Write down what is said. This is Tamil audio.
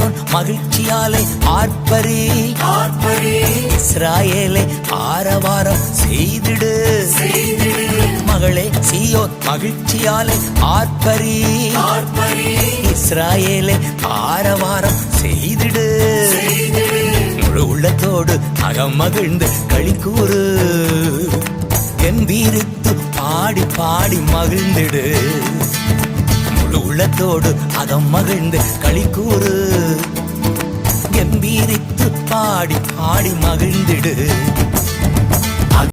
சீயோன் மகிழ்ச்சியாலே ஆர்ப்பரி இஸ்ராயேலே ஆரவாரம் செய்திடு மகளே சீயோன் மகிழ்ச்சியாலே ஆர்ப்பரி இஸ்ராயேலே ஆரவாரம் செய்திடு முழு உள்ளத்தோடு அகம் மகிழ்ந்து களி கூறு கம்பீரித்து பாடி பாடி மகிழ்ந்திடு முழு உள்ளத்தோடு அகம் மகிழ்ந்து களி கூறு கம்பீரித்து பாடி பாடி மகிழ்ந்திடு